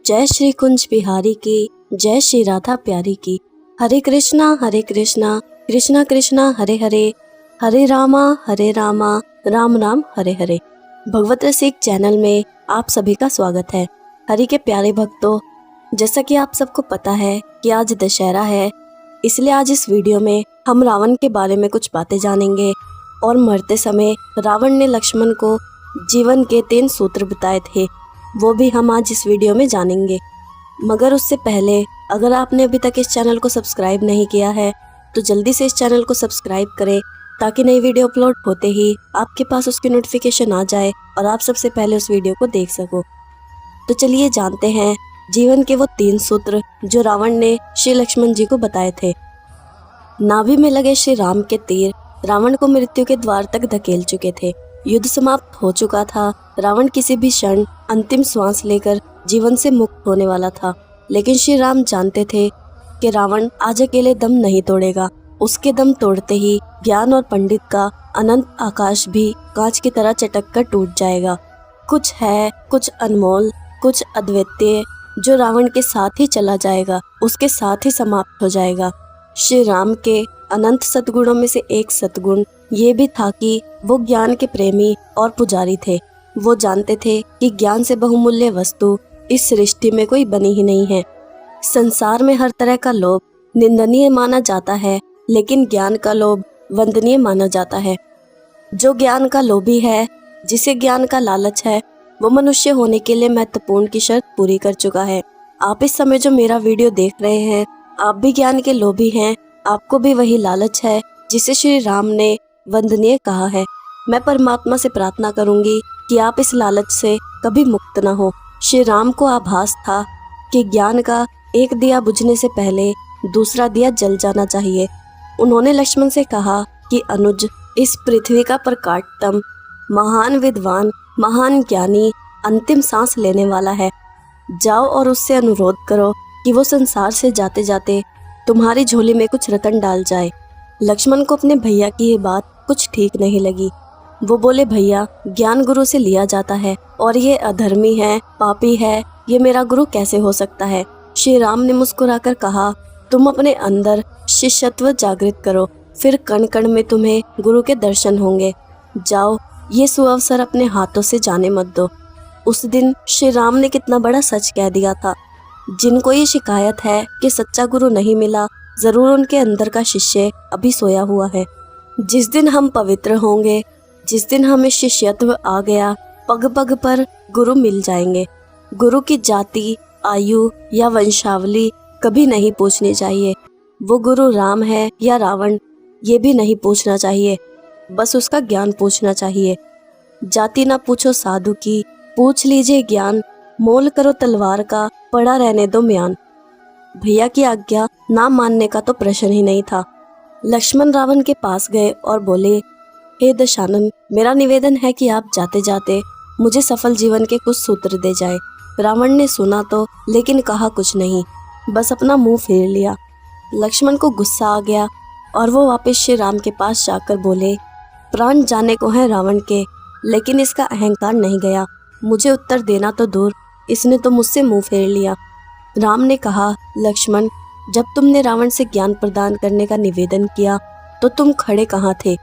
जय श्री कुंज बिहारी की, जय श्री राधा प्यारी की। हरे कृष्णा कृष्णा कृष्णा हरे हरे, हरे रामा राम राम हरे हरे। भगवत रसिक चैनल में आप सभी का स्वागत है। हरि के प्यारे भक्तों, जैसा कि आप सबको पता है कि आज दशहरा है, इसलिए आज इस वीडियो में हम रावण के बारे में कुछ बातें जानेंगे और मरते समय रावण ने लक्ष्मण को जीवन के 3 सूत्र बताए थे, वो भी हम आज इस वीडियो में जानेंगे। मगर उससे पहले अगर आपने अभी तक इस चैनल को सब्सक्राइब नहीं किया है तो जल्दी से इस चैनल को सब्सक्राइब करें ताकि नई वीडियो अपलोड होते ही आपके पास उसकी नोटिफिकेशन आ जाए और आप सबसे पहले उस वीडियो को देख सको। तो चलिए जानते हैं जीवन के वो 3 सूत्र जो रावण ने श्री लक्ष्मण जी को बताए थे। नाभि में लगे श्री राम के तीर रावण को मृत्यु के द्वार तक धकेल चुके थे। युद्ध समाप्त हो चुका था। रावण किसी भी क्षण अंतिम श्वास लेकर जीवन से मुक्त होने वाला था, लेकिन श्री राम जानते थे कि रावण आज अकेले दम नहीं तोड़ेगा। उसके दम तोड़ते ही ज्ञान और पंडित का अनंत आकाश भी कांच की तरह चटक कर टूट जाएगा। कुछ है, कुछ अनमोल, कुछ अद्वितीय जो रावण के साथ ही चला जाएगा, उसके साथ ही समाप्त हो जाएगा। श्री राम के अनंत सद्गुणों में से एक सद्गुण ये भी था कि वो ज्ञान के प्रेमी और पुजारी थे। वो जानते थे कि ज्ञान से बहुमूल्य वस्तु इस सृष्टि में कोई बनी ही नहीं है। संसार में हर तरह का लोभ निंदनीय माना जाता है, लेकिन ज्ञान का लोभ वंदनीय माना जाता है। जो ज्ञान का लोभी है, जिसे ज्ञान का लालच है, वो मनुष्य होने के लिए महत्वपूर्ण की शर्त पूरी कर चुका है। आप इस समय जो मेरा वीडियो देख रहे हैं, आप भी ज्ञान के लोभी हैं। आपको भी वही लालच है जिसे श्री राम ने वंदनीय कहा है। मैं परमात्मा से प्रार्थना करूंगी कि आप इस लालच से कभी मुक्त न हो। श्री राम को आभास था कि ज्ञान का एक दिया बुझने से पहले दूसरा दिया जल जाना चाहिए। उन्होंने लक्ष्मण से कहा कि अनुज, इस पृथ्वी का प्रकाशतम महान विद्वान, महान ज्ञानी अंतिम सांस लेने वाला है। जाओ और उससे अनुरोध करो कि वो संसार से जाते जाते तुम्हारी झोली में कुछ रतन डाल जाए। लक्ष्मण को अपने भैया की ये बात कुछ ठीक नहीं लगी। वो बोले, भैया, ज्ञान गुरु से लिया जाता है और ये अधर्मी है, पापी है, ये मेरा गुरु कैसे हो सकता है। श्री राम ने मुस्कुराकर कहा, तुम अपने अंदर शिष्यत्व जागृत करो, फिर कण कण में तुम्हें गुरु के दर्शन होंगे। जाओ, ये सुअवसर अपने हाथों से जाने मत दो। उस दिन श्री राम ने कितना बड़ा सच कह दिया था। जिनको ये शिकायत है कि सच्चा गुरु नहीं मिला, जरूर उनके अंदर का शिष्य अभी सोया हुआ है। जिस दिन हम पवित्र होंगे, जिस दिन हमें शिष्यत्व आ गया, पग पग पर गुरु मिल जाएंगे। गुरु की जाति, आयु या वंशावली कभी नहीं पूछनी चाहिए। वो गुरु राम है या रावण, ये भी नहीं पूछना चाहिए। बस उसका ज्ञान पूछना चाहिए। जाति ना पूछो साधु की, पूछ लीजिए ज्ञान। मोल करो तलवार का, पड़ा रहने दो म्यान। भैया की आज्ञा ना मानने का तो प्रश्न ही नहीं था। लक्ष्मण रावण के पास गए और बोले, हे दशानन, मेरा निवेदन है कि आप जाते जाते मुझे सफल जीवन के कुछ सूत्र दे जाए। रावण ने सुना तो, लेकिन कहा कुछ नहीं, बस अपना मुंह फेर लिया। लक्ष्मण को गुस्सा आ गया और वो वापस श्री राम के पास जाकर बोले, प्राण जाने को है रावण के, लेकिन इसका अहंकार नहीं गया। मुझे उत्तर देना तो दूर, इसने तो मुझसे मुंह फेर लिया। राम ने कहा, लक्ष्मण, जब तुमने रावण से ज्ञान प्रदान करने का निवेदन किया तो तुम खड़े कहाँ थे?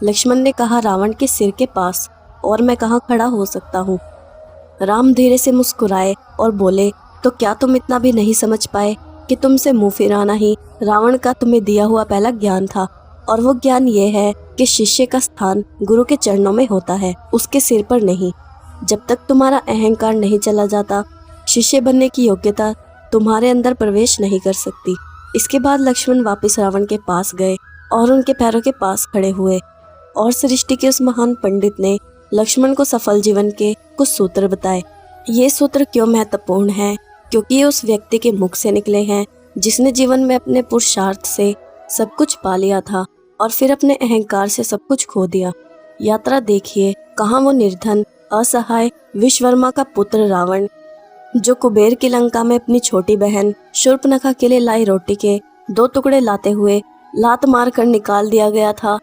लक्ष्मण ने कहा, रावण के सिर के पास, और मैं कहाँ खड़ा हो सकता हूँ। राम धीरे से मुस्कुराए और बोले, तो क्या तुम इतना भी नहीं समझ पाए कि तुमसे मुंह फिराना ही रावण का तुम्हें दिया हुआ पहला ज्ञान था? और वो ज्ञान ये है कि शिष्य का स्थान गुरु के चरणों में होता है, उसके सिर पर नहीं। जब तक तुम्हारा अहंकार नहीं चला जाता, शिष्य बनने की योग्यता तुम्हारे अंदर प्रवेश नहीं कर सकती। इसके बाद लक्ष्मण वापस रावण के पास गए और उनके पैरों के पास खड़े हुए, और सृष्टि के उस महान पंडित ने लक्ष्मण को सफल जीवन के कुछ सूत्र बताए। ये सूत्र क्यों महत्वपूर्ण हैं? क्योंकि ये उस व्यक्ति के मुख से निकले हैं जिसने जीवन में अपने पुरुषार्थ से सब कुछ पा लिया था और फिर अपने अहंकार से सब कुछ खो दिया। यात्रा देखिए, कहाँ वो निर्धन, असहाय विश्वकर्मा का पुत्र रावण, जो कुबेर की लंका में अपनी छोटी बहन शूर्पणखा के लिए लाई रोटी के 2 टुकड़े लाते हुए लात मार कर निकाल दिया गया था,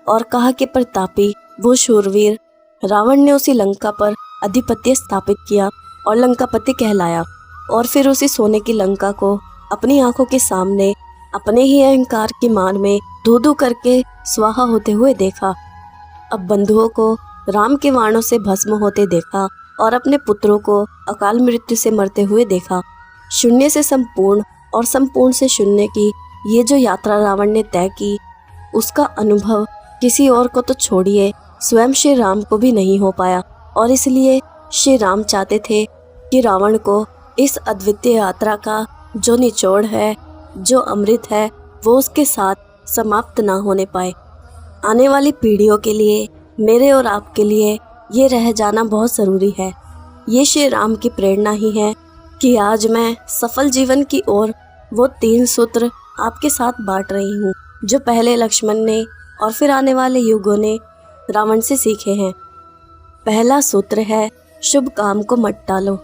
और कहा कि प्रतापी वो शूरवीर रावण ने उसी लंका पर अधिपत्य स्थापित किया और लंकापति कहलाया। और फिर उसी सोने की लंका को अपनी आंखों के सामने अपने ही अहंकार की मार में धू धू करके स्वाहा होते हुए देखा। अब बंधुओं को राम के वाणों से भस्म होते देखा और अपने पुत्रों को अकाल मृत्यु से मरते हुए देखा। शून्य से संपूर्ण और संपूर्ण से शून्य की ये जो यात्रा रावण ने तय की, उसका अनुभव किसी और को तो छोड़िए, स्वयं श्री राम को भी नहीं हो पाया। और इसलिए श्री राम चाहते थे कि रावण को इस अद्वितीय यात्रा का जो निचोड़ है, जो अमृत है, वो उसके साथ समाप्त ना होने पाए। आने वाली पीढ़ियों के लिए, मेरे और आपके लिए ये रह जाना बहुत ज़रूरी है। ये श्री राम की प्रेरणा ही है कि आज मैं सफल जीवन की ओर वो 3 सूत्र आपके साथ बांट रही हूँ, जो पहले लक्ष्मण ने और फिर आने वाले युगों ने रावण से सीखे हैं। पहला सूत्र है, शुभ काम को मत टालो।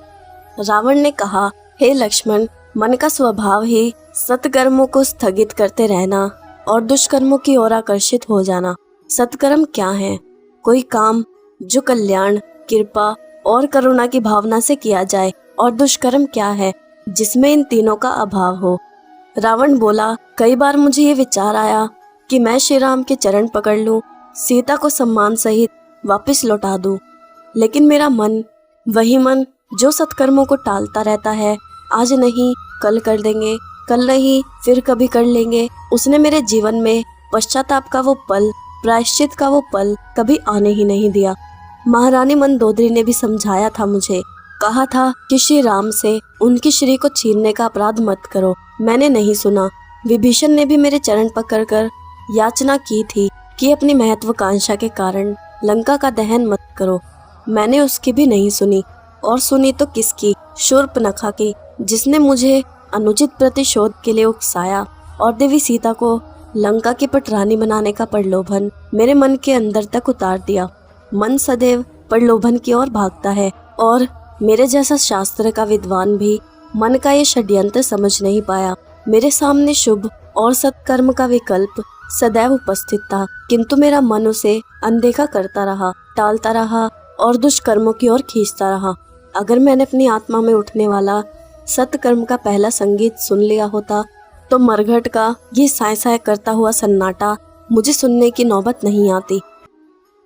रावण ने कहा, हे लक्ष्मण, मन का स्वभाव ही सत्कर्मों को स्थगित करते रहना और दुष्कर्मों की ओर आकर्षित हो जाना। सत्कर्म क्या है? कोई काम जो कल्याण, कृपा और करुणा की भावना से किया जाए। और दुष्कर्म क्या है? जिसमें इन तीनों का अभाव हो। रावण बोला, कई बार मुझे ये विचार आया कि मैं श्री राम के चरण पकड़ लूं, सीता को सम्मान सहित वापस लौटा दूं, लेकिन मेरा मन, वही मन जो सत्कर्मों को टालता रहता है, आज नहीं कल कर देंगे, कल नहीं फिर कभी कर लेंगे, उसने मेरे जीवन में पश्चाताप का वो पल, प्रायश्चित का वो पल कभी आने ही नहीं दिया। महारानी मंदोदरी ने भी समझाया था मुझे, कहा था कि श्री राम से उनकी श्री को छीनने का अपराध मत करो। मैंने नहीं सुना। विभीषण ने भी मेरे चरण पकड़कर याचना की थी कि अपनी महत्वाकांक्षा के कारण लंका का दहन मत करो। मैंने उसकी भी नहीं सुनी, और सुनी तो किसकी? शूर्पणखा की, जिसने मुझे अनुचित प्रतिशोध के लिए उकसाया और देवी सीता को लंका की पटरानी बनाने का प्रलोभन मेरे मन के अंदर तक उतार दिया। मन सदैव प्रलोभन की ओर भागता है, और मेरे जैसा शास्त्र का विद्वान भी मन का ये षड्यंत्र समझ नहीं पाया। मेरे सामने शुभ और सत्कर्म का विकल्प सदैव उपस्थित था, किंतु मेरा मन उसे अनदेखा करता रहा, टालता रहा और दुष्कर्मों की ओर खींचता रहा। अगर मैंने अपनी आत्मा में उठने वाला सत्कर्म का पहला संगीत सुन लिया होता, तो मरघट का ये साय साय करता हुआ सन्नाटा मुझे सुनने की नौबत नहीं आती।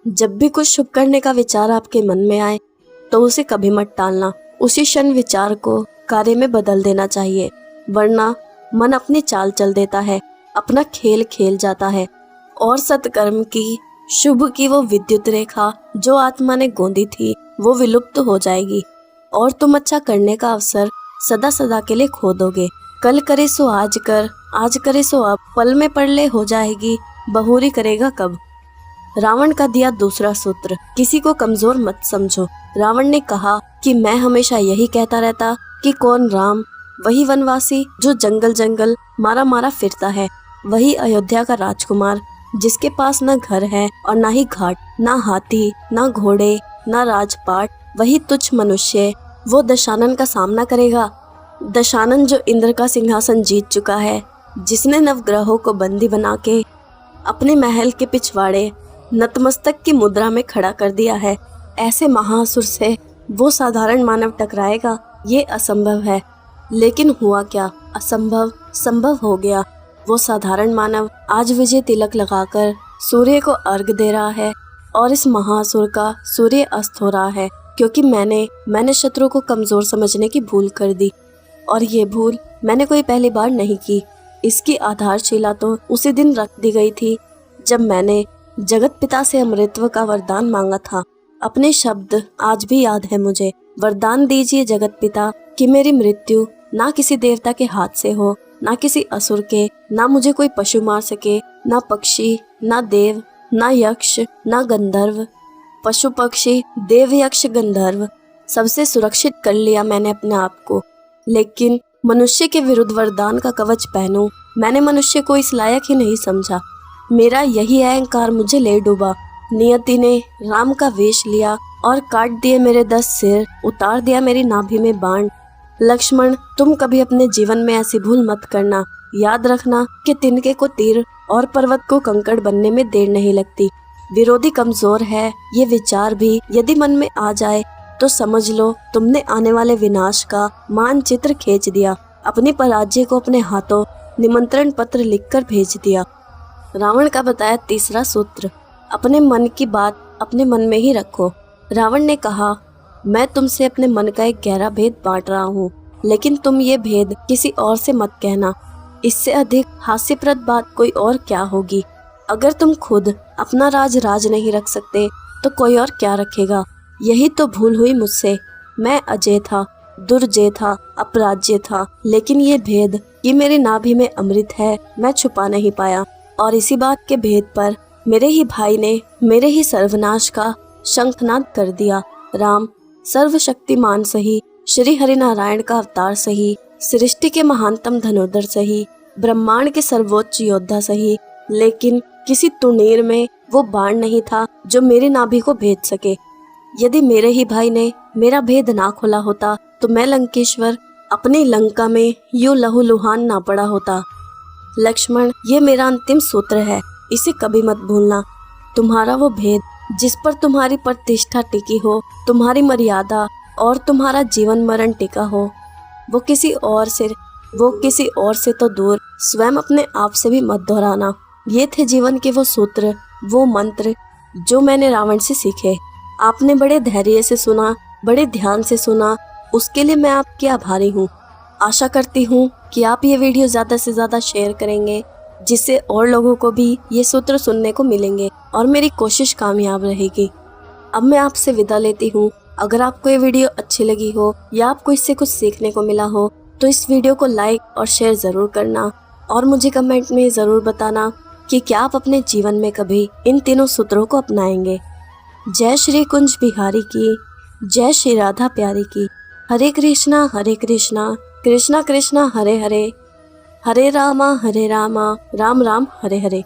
जब भी कुछ शुभ करने का विचार आपके मन में आए, तो उसे कभी मत टालना। उसी क्षण विचार को कार्य में बदल देना चाहिए, वरना मन अपनी चाल चल देता है, अपना खेल खेल जाता है, और सत्कर्म की, शुभ की वो विद्युत रेखा जो आत्मा ने गोंदी थी, वो विलुप्त हो जाएगी, और तुम अच्छा करने का अवसर सदा सदा के लिए खो दोगे। कल करे सो आज कर, आज करे सो अब, पल में पड़ले हो जाएगी, बहुरी करेगा कब। रावण का दिया दूसरा सूत्र, किसी को कमजोर मत समझो। रावण ने कहा कि मैं हमेशा यही कहता रहता कि कौन राम? वही वनवासी जो जंगल जंगल मारा मारा फिरता है, वही अयोध्या का राजकुमार जिसके पास न घर है और ना ही घाट, ना हाथी, ना घोड़े, ना राजपाट, वही तुच्छ मनुष्य, वो दशानन का सामना करेगा। दशानन जो इंद्र का सिंहासन जीत चुका है, जिसने नवग्रहों को बंदी बना के अपने महल के पिछवाड़े नतमस्तक की मुद्रा में खड़ा कर दिया है, ऐसे महासुर से वो साधारण मानव टकराएगा? ये असंभव है। लेकिन हुआ क्या? असंभव संभव हो गया। वो साधारण मानव आज विजय तिलक लगाकर सूर्य को अर्घ दे रहा है, और इस महासुर का सूर्य अस्त हो रहा है, क्योंकि मैंने शत्रु को कमजोर समझने की भूल कर दी। और ये भूल मैंने कोई पहली बार नहीं की। इसकी आधारशिला तो उसी दिन रख दी गई थी जब मैंने जगत पिता से अमृतत्व का वरदान मांगा था। अपने शब्द आज भी याद है मुझे। वरदान दीजिए जगत पिता कि मेरी मृत्यु ना किसी देवता के हाथ से हो, ना किसी असुर के, ना मुझे कोई पशु मार सके, ना पक्षी, ना देव, ना यक्ष, ना गंधर्व। पशु पक्षी, देव, यक्ष, गंधर्व सबसे सुरक्षित कर लिया मैंने अपने आप को, लेकिन मनुष्य के विरुद्ध वरदान का कवच पहनूं, मैंने मनुष्य को इस लायक ही नहीं समझा। मेरा यही अहंकार मुझे ले डूबा। नियति ने राम का वेश लिया और काट दिए मेरे 10 सिर, उतार दिया मेरी नाभि में बाण। लक्ष्मण, तुम कभी अपने जीवन में ऐसी भूल मत करना। याद रखना कि तिनके को तीर और पर्वत को कंकड़ बनने में देर नहीं लगती। विरोधी कमजोर है, ये विचार भी यदि मन में आ जाए तो समझ लो तुमने आने वाले विनाश का मानचित्र खींच दिया। अपने पराजय को अपने हाथों निमंत्रण पत्र लिखकर भेज दिया। रावण का बताया तीसरा सूत्र, अपने मन की बात अपने मन में ही रखो। रावण ने कहा, मैं तुमसे अपने मन का एक गहरा भेद बांट रहा हूँ, लेकिन तुम ये भेद किसी और से मत कहना। इससे अधिक हास्यप्रद बात कोई और क्या होगी। अगर तुम खुद अपना राज नहीं रख सकते तो कोई और क्या रखेगा। यही तो भूल हुई मुझसे। मैं अजय था, दुर्जय था, अपराज्य था, लेकिन ये भेद कि मेरी नाभि में अमृत है मैं छुपा नहीं पाया। और इसी बात के भेद पर मेरे ही भाई ने मेरे ही सर्वनाश का शंखनाद कर दिया। राम सर्वशक्तिमान सही, श्री हरिनारायण का अवतार सही, सृष्टि के महानतम धनुर्धर सही, ब्रह्मांड के सर्वोच्च योद्धा सही, लेकिन किसी तुणीर में वो बाण नहीं था जो मेरी नाभि को भेद सके। यदि मेरे ही भाई ने मेरा भेद ना खोला होता तो मैं लंकेश्वर अपनी लंका में यूं लहूलुहान ना पड़ा होता। लक्ष्मण, ये मेरा अंतिम सूत्र है, इसे कभी मत भूलना। तुम्हारा वो भेद जिस पर तुम्हारी प्रतिष्ठा टिकी हो, तुम्हारी मर्यादा और तुम्हारा जीवन मरण टिका हो, वो किसी और से तो दूर, स्वयं अपने आप से भी मत दोहराना। ये थे जीवन के वो सूत्र, वो मंत्र जो मैंने रावण से सीखे। आपने बड़े धैर्य से सुना, बड़े ध्यान से सुना, उसके लिए मैं आपकी आभारी हूँ। आशा करती हूँ कि आप ये वीडियो ज़्यादा से ज़्यादा शेयर करेंगे, जिससे और लोगों को भी ये सूत्र सुनने को मिलेंगे और मेरी कोशिश कामयाब रहेगी। अब मैं आपसे विदा लेती हूँ। अगर आपको ये वीडियो अच्छी लगी हो या आपको इससे कुछ सीखने को मिला हो तो इस वीडियो को लाइक और शेयर ज़रूर करना और मुझे कमेंट में ज़रूर बताना कि क्या आप अपने जीवन में कभी इन तीनों सूत्रों को अपनाएंगे। जय श्री कुंज बिहारी की, जय श्री राधा प्यारी की। हरे कृष्णा कृष्णा कृष्णा हरे हरे, हरे रामा राम राम हरे हरे।